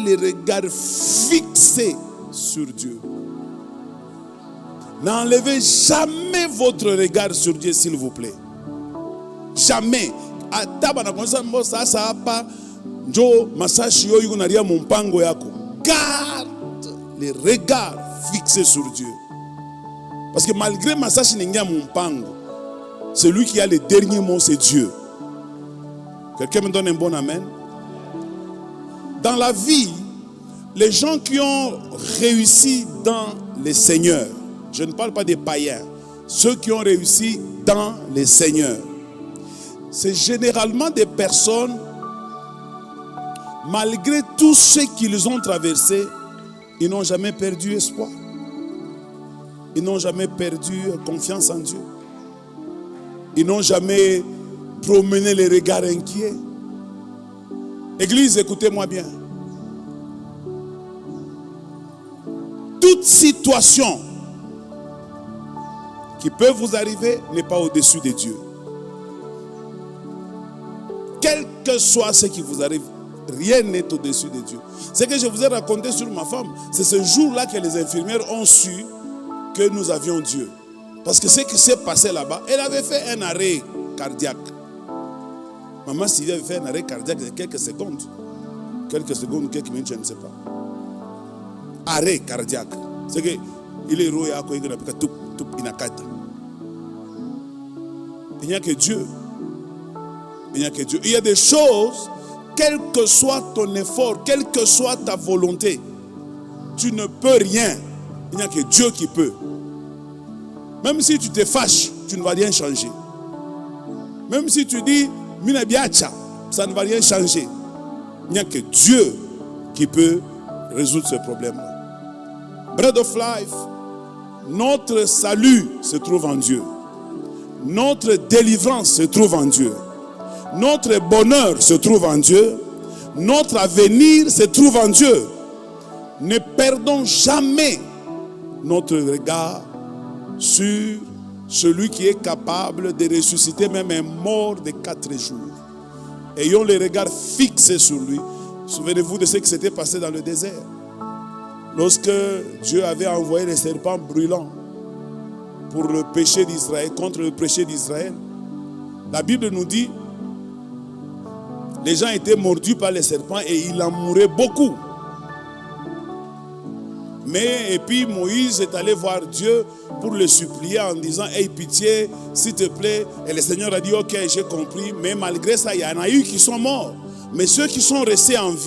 les regards fixés sur Dieu. N'enlevez jamais votre regard sur Dieu, s'il vous plaît. Jamais. Garde les regards fixés sur Dieu. Parce que malgré Masashi Nengia Mumpango, celui qui a le dernier mot, c'est Dieu. Quelqu'un me donne un bon amen? Dans la vie, les gens qui ont réussi dans les seigneurs, je ne parle pas des païens, ceux qui ont réussi dans les seigneurs, c'est généralement des personnes, malgré tout ce qu'ils ont traversé, ils n'ont jamais perdu espoir. Ils n'ont jamais perdu confiance en Dieu. Ils n'ont jamais promené les regards inquiets. Église, écoutez-moi bien. Toute situation qui peut vous arriver n'est pas au-dessus de Dieu. Quel que soit ce qui vous arrive, rien n'est au-dessus de Dieu. Ce que je vous ai raconté sur ma femme, c'est ce jour-là que les infirmières ont su que nous avions Dieu. Parce que ce qui s'est passé là-bas, elle avait fait un arrêt cardiaque. Maman Sylvie avait fait un arrêt cardiaque de quelques secondes. Quelques secondes, quelques minutes, je ne sais pas. Arrêt cardiaque. C'est que il est héros et il n'y a que Dieu. Il n'y a que Dieu. Il y a des choses, quel que soit ton effort, quelle que soit ta volonté, tu ne peux rien. Il n'y a que Dieu qui peut. Même si tu te fâches, tu ne vas rien changer. Même si tu dis Minabiacha, ça ne va rien changer. Il n'y a que Dieu qui peut résoudre ce problème-là. Bread of life, notre salut se trouve en Dieu. Notre délivrance se trouve en Dieu. Notre bonheur se trouve en Dieu. Notre avenir se trouve en Dieu. Ne perdons jamais notre regard sur celui qui est capable de ressusciter même un mort de 4 jours. Ayons les regards fixés sur lui. Souvenez-vous de ce qui s'était passé dans le désert. Lorsque Dieu avait envoyé les serpents brûlants pour le péché d'Israël, contre le péché d'Israël, la Bible nous dit les gens étaient mordus par les serpents et il en mourait beaucoup. Et puis Moïse est allé voir Dieu pour le supplier en disant « Aie pitié, s'il te plaît ». Et le Seigneur a dit « Ok, j'ai compris ». Mais malgré ça, il y en a eu qui sont morts. Mais ceux qui sont restés en vie,